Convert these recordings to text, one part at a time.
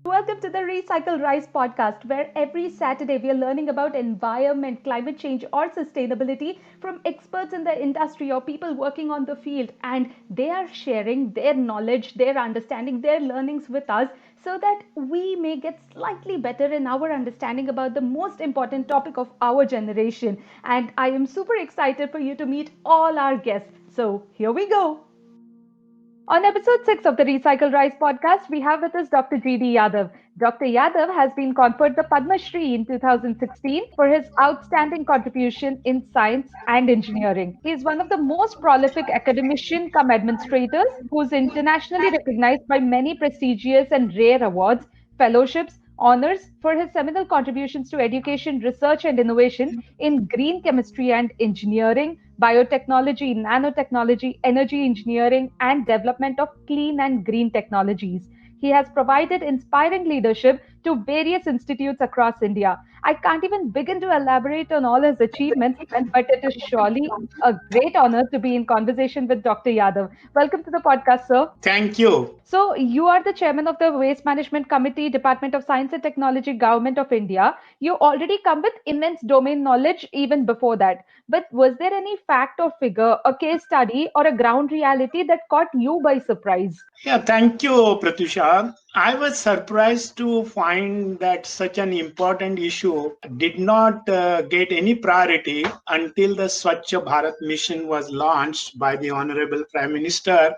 Welcome to the Recycle Rise podcast, where every Saturday we are learning about environment, climate change, or sustainability from experts in the industry or people working on the field. And they are sharing their knowledge, their understanding, their learnings with us so that we may get slightly better in our understanding about the most important topic of our generation. And I am super excited for you to meet all our guests. So here we go. On episode 6 of the Recycle Rise podcast, we have with us Dr. G.D. Yadav. Dr. Yadav has been conferred the Padma Shri in 2016 for his outstanding contribution in science and engineering. He is one of the most prolific academician cum administrators who is internationally recognized by many prestigious and rare awards, fellowships, honors for his seminal contributions to education, research, and innovation in green chemistry and engineering, biotechnology, nanotechnology, energy engineering, and development of clean and green technologies. He has provided inspiring leadership to various institutes across India. I can't even begin to elaborate on all his achievements, but it is surely a great honor to be in conversation with Dr. Yadav. Welcome to the podcast, sir. Thank you. So, you are the chairman of the Waste Management Committee, Department of Science and Technology, Government of India. You already come with immense domain knowledge even before that. But was there any fact or figure, a case study, or a ground reality that caught you by surprise? Yeah, thank you, Pratusha. I was surprised to find that such an important issue did not get any priority until the Swachh Bharat mission was launched by the Honorable Prime Minister.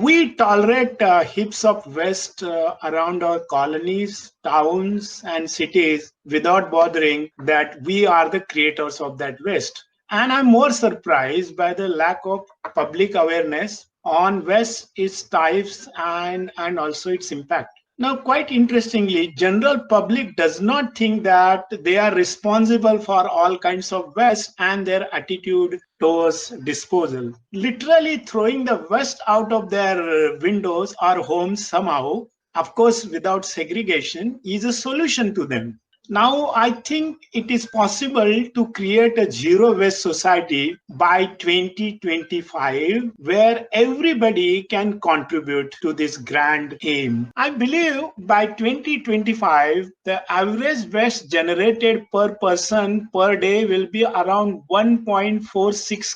We tolerate heaps of waste around our colonies, towns, and cities without bothering that we are the creators of that waste. And I'm more surprised by the lack of public awareness on waste, its types, and also its impact. Now, quite interestingly, general public does not think that they are responsible for all kinds of waste and their attitude towards disposal. Literally throwing the waste out of their windows or homes somehow, of course, without segregation, is a solution to them. Now, I think it is possible to create a zero waste society by 2025 where everybody can contribute to this grand aim. I believe by 2025, the average waste generated per person per day will be around 1.46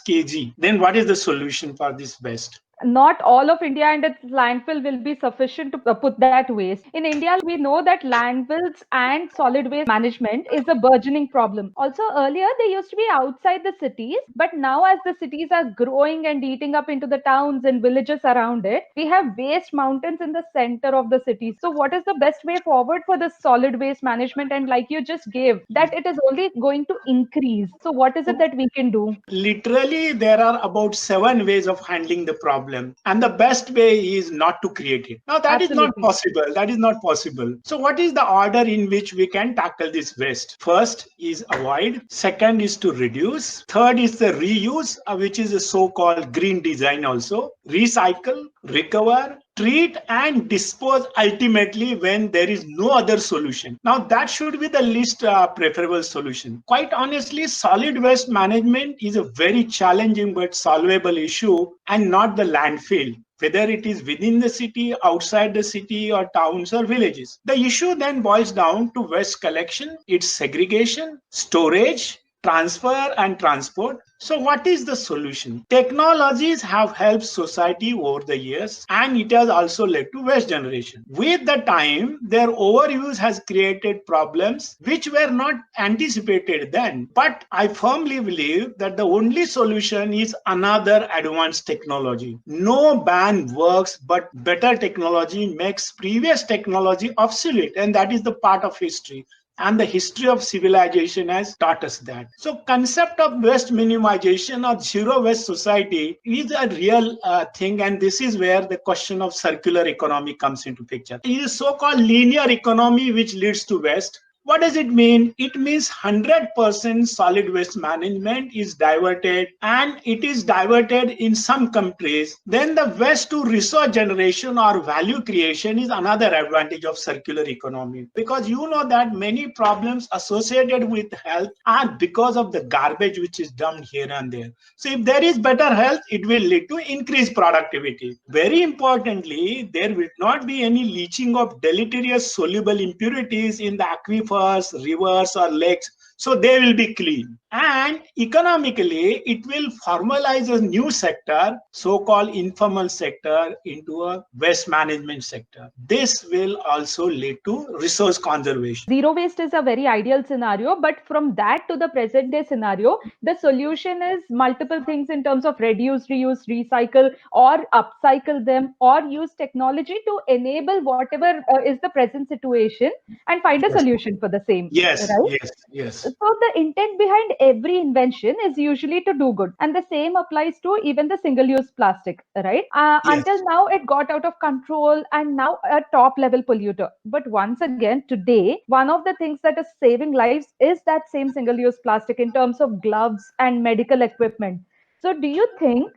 kg. Then, what is the solution for this waste? Not all of India and its landfill will be sufficient to put that waste. In India, we know that landfills and solid waste management is a burgeoning problem. Also, earlier they used to be outside the cities, but now as the cities are growing and eating up into the towns and villages around it, we have waste mountains in the center of the city. So, what is the best way forward for the solid waste management? And like you just gave, that it is only going to increase. So, what is it that we can do? Literally, there are about 7 ways of handling the problem, and the best way is not to create it. Now, that is not Absolutely. possible. That is not possible. So, what is the order in which we can tackle this waste? First is avoid. Second is to reduce. Third is the reuse, which is a so-called green design also. Recycle, recover, treat and dispose ultimately when there is no other solution. Now that should be the least preferable solution. Quite honestly, solid waste management is a very challenging but solvable issue and not the landfill, whether it is within the city, outside the city, or towns or villages. The issue then boils down to waste collection, its segregation, storage, transfer and transport. So what is the solution? Technologies have helped society over the years and it has also led to waste generation. With the time, their overuse has created problems which were not anticipated then. But I firmly believe that the only solution is another advanced technology. No ban works, but better technology makes previous technology obsolete, and that is the part of history. And the history of civilization has taught us that. So concept of waste minimization or zero waste society is a real thing, and this is where the question of circular economy comes into picture. It is so-called linear economy which leads to waste. What does it mean? It means 100% solid waste management is diverted, and it is diverted in some countries. Then the waste to resource generation or value creation is another advantage of circular economy, because you know that many problems associated with health are because of the garbage which is dumped here and there. So if there is better health, it will lead to increased productivity. Very importantly, there will not be any leaching of deleterious soluble impurities in the aquifers, rivers, or lakes. So they will be clean. And economically, it will formalize a new sector, so-called informal sector, into a waste management sector. This will also lead to resource conservation. Zero waste is a very ideal scenario, but from that to the present day scenario, the solution is multiple things in terms of reduce, reuse, recycle, or upcycle them, or use technology to enable whatever is the present situation and find a Yes, solution for the same, yes, right? yes, yes, So the intent behind every invention is usually to do good, and the same applies to even the single-use plastic, right? yes. Until now, it got out of control, and now a top-level polluter. But once again, today, one of the things that is saving lives is that same single-use plastic in terms of gloves and medical equipment. So, do you think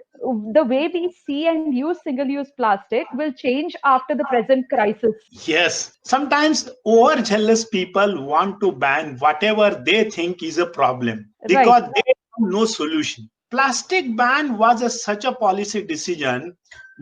the way we see and use single-use plastic will change after the present crisis? Yes, sometimes over jealous people want to ban whatever they think is a problem Right. because they have no solution. Plastic ban was such a policy decision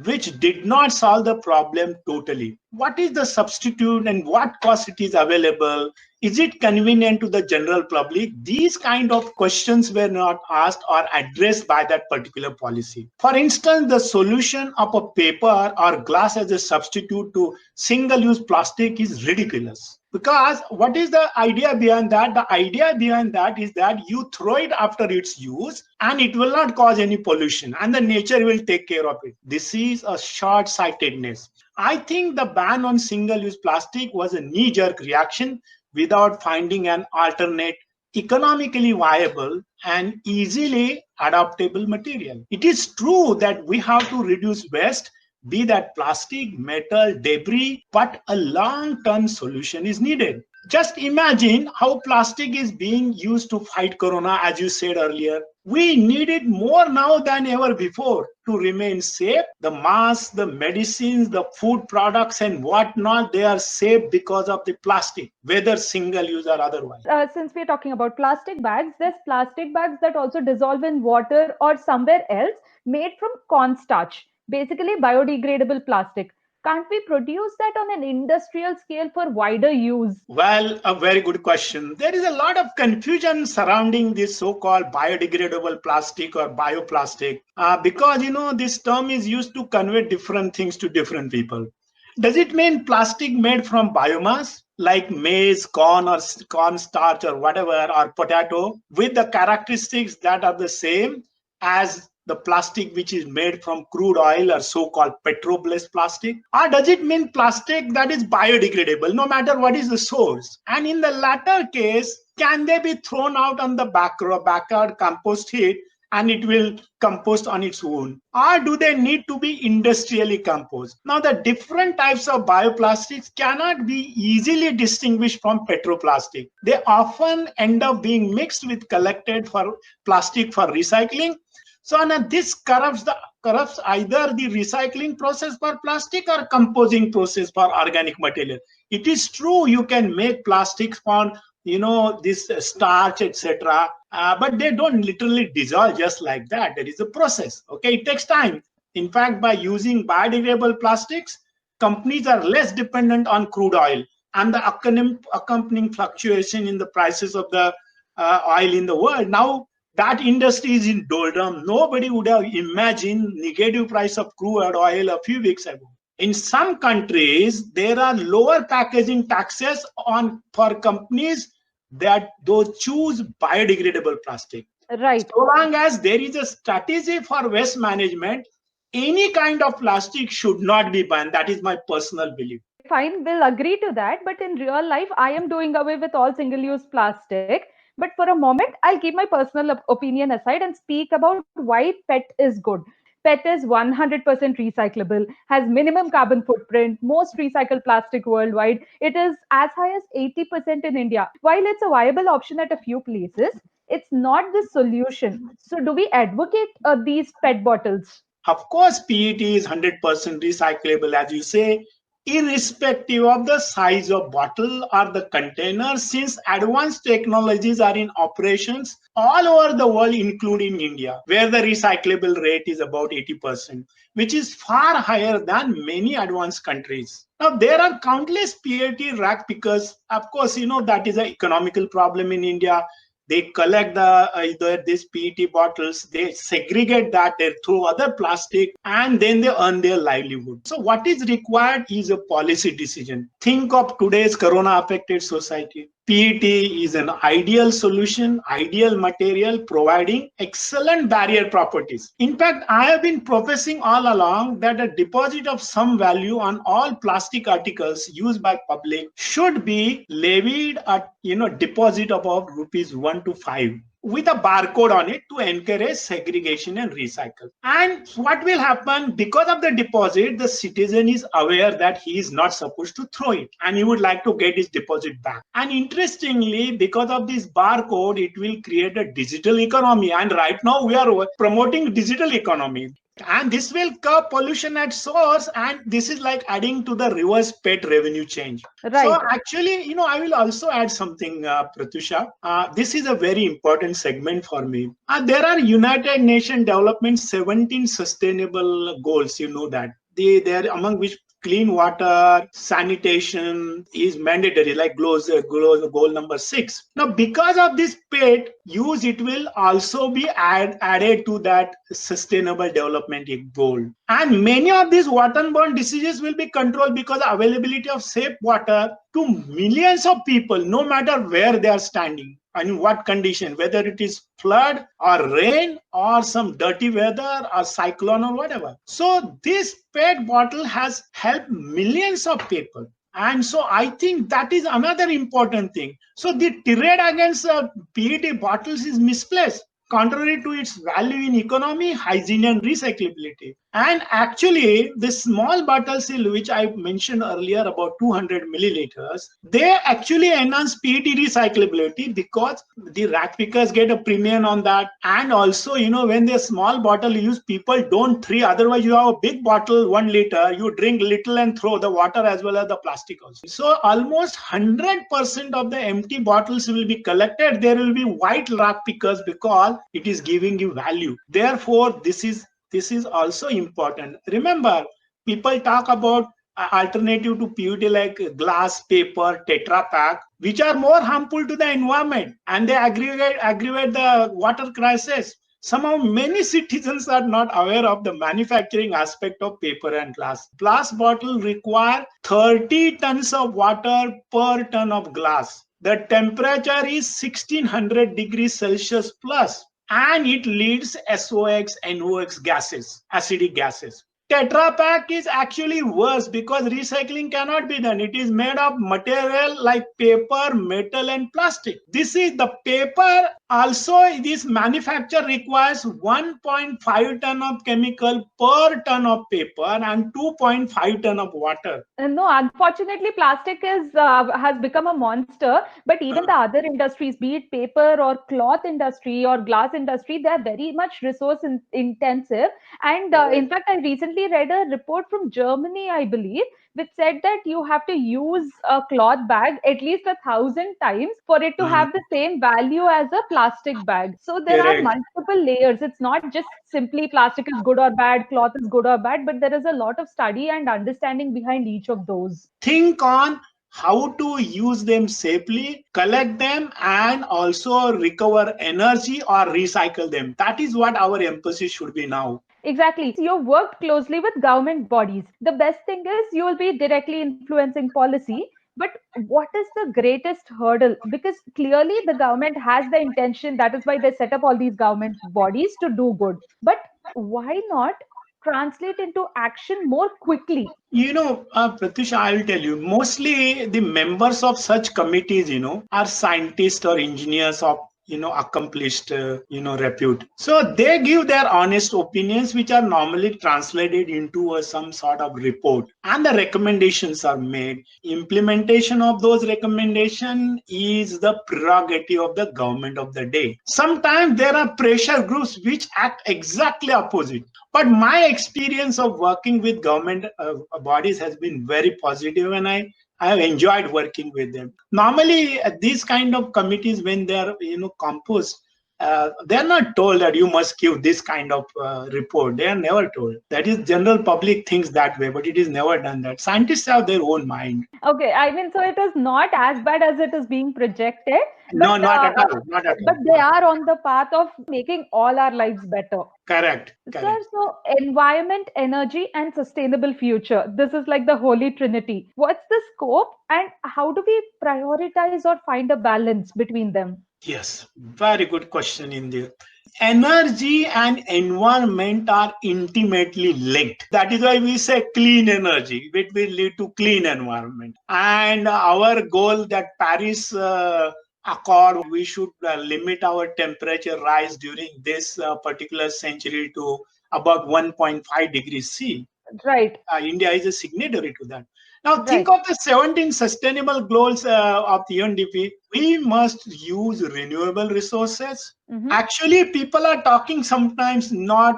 which did not solve the problem totally. What is the substitute and what cost it is available? Is it convenient to the general public? These kind of questions were not asked or addressed by that particular policy. For instance, the solution of a paper or glass as a substitute to single use plastic is ridiculous. Because what is the idea behind that? The idea behind that is that you throw it after its use and it will not cause any pollution and the nature will take care of it. This is a short sightedness. I think the ban on single use plastic was a knee jerk reaction without finding an alternate economically viable and easily adaptable material. It is true that we have to reduce waste, be that plastic, metal, debris, but a long term solution is needed. Just imagine how plastic is being used to fight corona, as you said earlier. We need it more now than ever before to remain safe. The masks, the medicines, the food products, and whatnot, they are safe because of the plastic, whether single use or otherwise. Since we're talking about plastic bags, there's plastic bags that also dissolve in water or somewhere else made from cornstarch, basically biodegradable plastic. Can't we produce that on an industrial scale for wider use? Well, a very good question. There is a lot of confusion surrounding this so-called biodegradable plastic or bioplastic because this term is used to convey different things to different people. Does it mean plastic made from biomass like maize, corn, or corn starch, or whatever, or potato, with the characteristics that are the same as the plastic which is made from crude oil or so-called petrol-based plastic? Or does it mean plastic that is biodegradable no matter what is the source? And in the latter case, can they be thrown out on the backyard compost heap and it will compost on its own? Or do they need to be industrially composed? Now, the different types of bioplastics cannot be easily distinguished from petroplastic. They often end up being mixed with collected for plastic for recycling. So now this corrupts either the recycling process for plastic or composing process for organic material. It is true you can make plastics from this starch, etc. But they don't literally dissolve just like that. There is a process. Okay, it takes time. In fact, by using biodegradable plastics, companies are less dependent on crude oil, and the accompanying fluctuation in the prices of the oil in the world. Now that industry is in doldrum. Nobody would have imagined negative price of crude oil a few weeks ago. In some countries, there are lower packaging taxes on for companies that those choose biodegradable plastic. Right. So long as there is a strategy for waste management, any kind of plastic should not be banned. That is my personal belief. Fine, we'll agree to that. But in real life, I am doing away with all single use plastic. But for a moment, I'll keep my personal opinion aside and speak about why PET is good. PET is 100% recyclable, has minimum carbon footprint, most recycled plastic worldwide. It is as high as 80% in India. While it's a viable option at a few places, it's not the solution. So, do we advocate these PET bottles? Of course, PET is 100% recyclable, as you say, irrespective of the size of bottle or the container, since advanced technologies are in operations all over the world, including India, where the recyclable rate is about 80%, which is far higher than many advanced countries. Now, there are countless PET rack pickers. Of course, that is an economical problem in India. They collect these PET bottles, they segregate that, they throw other plastic, and then they earn their livelihood. So what is required is a policy decision. Think of today's corona affected society. PET is an ideal solution, ideal material, providing excellent barrier properties. In fact, I have been professing all along that a deposit of some value on all plastic articles used by public should be levied at deposit above rupees 1 to 5 with a barcode on it to encourage segregation and recycle. And what will happen because of the deposit, the citizen is aware that he is not supposed to throw it and he would like to get his deposit back. And interestingly, because of this barcode, it will create a digital economy. And right now we are promoting digital economy. And this will curb pollution at source, and this is like adding to the reverse PET revenue change. So Right. actually, I will also add something, Pratusha. This is a very important segment for me. There are United Nations Development 17 sustainable goals, that. They are among which clean water, sanitation is mandatory, like goal number 6. Now, because of this PET use, it will also be added to that sustainable development goal. And many of these waterborne diseases will be controlled because availability of safe water to millions of people, no matter where they are standing and in what condition, whether it is flood or rain or some dirty weather or cyclone or whatever. So this PET bottle has helped millions of people. And so I think that is another important thing. So the tirade against PET bottles is misplaced, contrary to its value in economy, hygiene, and recyclability. And actually, the small bottle seal, which I mentioned earlier, about 200 milliliters, they actually enhance PET recyclability because the rack pickers get a premium on that. And also, when the small bottle use, people don't throw. Otherwise, you have a big bottle, 1 liter, you drink little and throw the water as well as the plastic also. So almost 100% of the empty bottles will be collected. There will be white rack pickers because it is giving you value. Therefore, this is also important. Remember, people talk about alternative to PET like glass, paper, Tetra Pak, which are more harmful to the environment, and they aggravate the water crisis. Somehow, many citizens are not aware of the manufacturing aspect of paper and glass. Glass bottle require 30 tons of water per ton of glass. The temperature is 1600 degrees Celsius plus, and it leads SOx, NOx gases, acidic gases. Tetra Pak is actually worse because recycling cannot be done. It is made of material like paper, metal, and plastic. This is the paper. Also, this manufacture requires 1.5 ton of chemical per ton of paper and 2.5 ton of water. No, unfortunately, plastic is has become a monster. But even the other industries, be it paper or cloth industry or glass industry, they are very much resource intensive. And in fact, I recently read a report from Germany, I believe, which said that you have to use a cloth bag at least 1,000 times for it to Mm, have the same value as a plastic bag. So there are correct. multiple layers. It's not just simply plastic is good or bad, cloth is good or bad, but there is a lot of study and understanding behind each of those. Think on how to use them safely, collect them, and also recover energy or recycle them. That is what our emphasis should be now. Exactly. You've worked closely with government bodies. The best thing is you will be directly influencing policy. But what is the greatest hurdle? Because clearly the government has the intention, that is why they set up all these government bodies to do good. But why not translate into action more quickly? Pratyusha, I will tell you, mostly the members of such committees, are scientists or engineers of, accomplished repute. So they give their honest opinions, which are normally translated into some sort of report, and the recommendations are made. Implementation of those recommendations is the prerogative of the government of the day. Sometimes there are pressure groups which act exactly opposite, but my experience of working with government bodies has been very positive, and I have enjoyed working with them. Normally, these kind of committees, when they are composed, they are not told that you must give this kind of report. They are never told. That is, general public thinks that way, but it is never done that. Scientists have their own mind. Okay, I mean, so it is not as bad as it is being projected, No, not at all. Not at but all. they are on the path of making all our lives better. Correct. Sir, Correct. so environment, energy, and sustainable future. This is like the holy trinity. What's the scope and how do we prioritize or find a balance between them? Yes, very good question indeed. Energy and environment are intimately linked. That is why we say clean energy, which will lead to clean environment. And our goal that Paris Accord, we should limit our temperature rise during this particular century to about 1.5 degrees C. Right, India is a signatory to that. Now, think right. of the 17 sustainable goals of the UNDP. We must use renewable resources. Mhm. Actually, people are talking sometimes not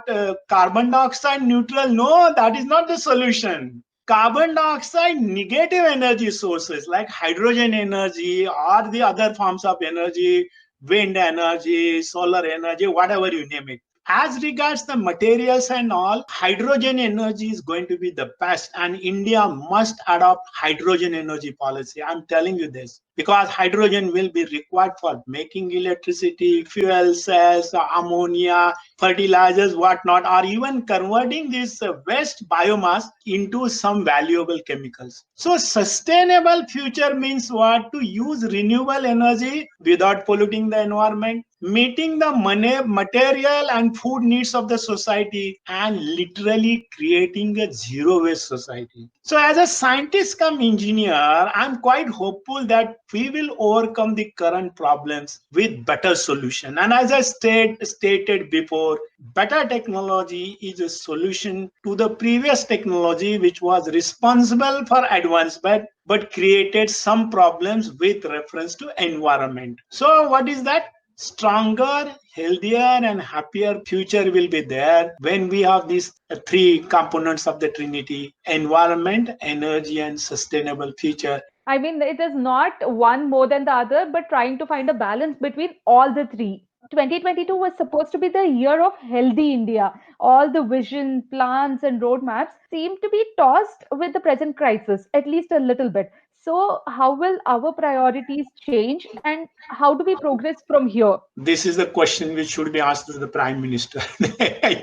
carbon dioxide neutral. No, that is not the solution. Carbon dioxide negative energy sources like hydrogen energy or the other forms of energy, wind energy, solar energy, whatever you name it. As regards the materials and all, hydrogen energy is going to be the best, and India must adopt hydrogen energy policy. I'm telling you this because hydrogen will be required for making electricity, fuel cells, ammonia, fertilizers, whatnot, or even converting this waste biomass into some valuable chemicals. So, sustainable future means what? To use renewable energy without polluting the environment, meeting the money, material and food needs of the society, and literally creating a zero waste society. So, as a scientist come engineer, I'm quite hopeful that we will overcome the current problems with better solution. And as I stated before, better technology is a solution to the previous technology, which was responsible for advancement but created some problems with reference to environment. So, what is that? Stronger, healthier, and happier future will be there when we have these three components of the Trinity: environment, energy, and sustainable future. I mean, it is not one more than the other, but trying to find a balance between all the three. 2022 was supposed to be the year of healthy India. All the vision, plans, and roadmaps seem to be tossed with the present crisis, at least a little bit. So, how will our priorities change and how do we progress from here? This is the question which should be asked to the Prime Minister.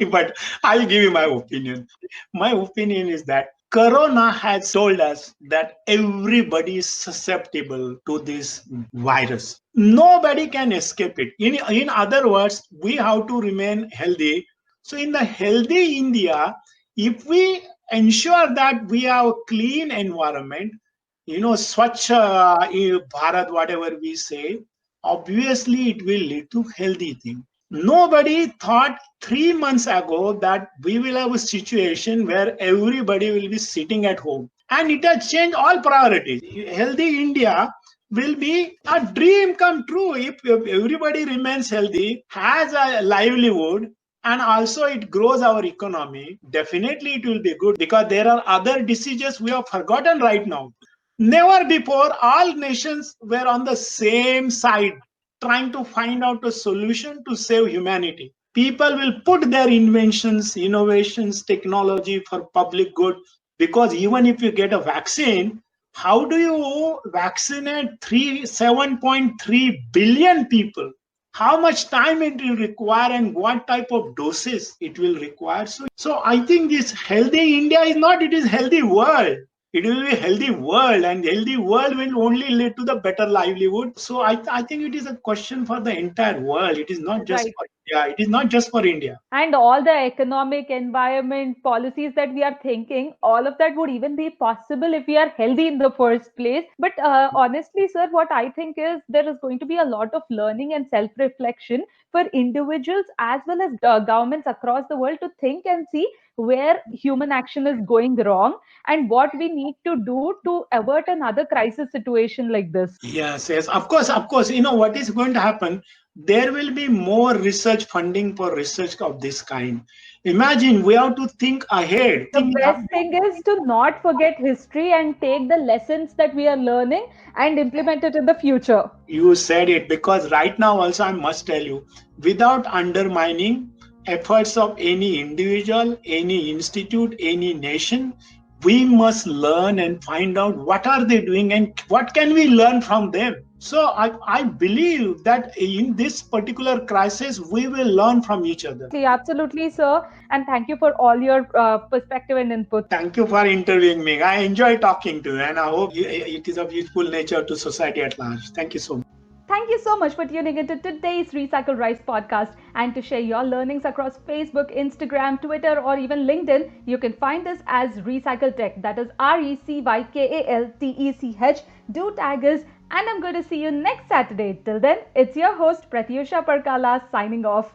But I'll give you my opinion. My opinion is that Corona has told us that everybody is susceptible to this virus. Nobody can escape it. In other words, we have to remain healthy. So, in the healthy India, if we ensure that we have a clean environment, Swachh Bharat, whatever we say, obviously it will lead to healthy thing. Nobody thought 3 months ago that we will have a situation where everybody will be sitting at home, and it has changed all priorities. Healthy India will be a dream come true if everybody remains healthy, has a livelihood, and also it grows our economy. Definitely it will be good because there are other diseases we have forgotten right now. Never before, all nations were on the same side, trying to find out a solution to save humanity. People will put their inventions, innovations, technology for public good, because even if you get a vaccine, how do you vaccinate 7.3 billion people? How much time it will require and what type of doses it will require? So I think this healthy India is not, it is healthy world. It will be a healthy world, and healthy world will only lead to the better livelihood. So I think it is a question for the entire world. It is not just Right. for Yeah, it is not just for India. And all the economic environment policies that we are thinking, all of that would even be possible if we are healthy in the first place. But honestly, sir, what I think is there is going to be a lot of learning and self reflection for individuals as well as governments across the world to think and see where human action is going wrong and what we need to do to avert another crisis situation like this. Yes, yes, of course, of course. You know what is going to happen? There will be more research funding for research of this kind. Imagine we have to think ahead. The Think best thing is to not forget history and take the lessons that we are learning and implement it in the future. you said it because right now also I must tell you, without undermining efforts of any individual, any institute, any nation, we must learn and find out what are they doing and what can we learn from them. So I believe that in this particular crisis we will learn from each other. Absolutely, sir. And thank you for all your perspective and input. Thank you for interviewing me. I enjoy talking to you and I hope it is of useful nature to society at large. Thank you so much. Thank you so much for tuning into today's Recycle Rise podcast. And to share your learnings across Facebook, Instagram, Twitter, or even LinkedIn, you can find us as Recycle Tech. That is RECYKALTECH. Do tag us, and I'm going to see you next Saturday. Till then, it's your host Pratyusha Parkala signing off.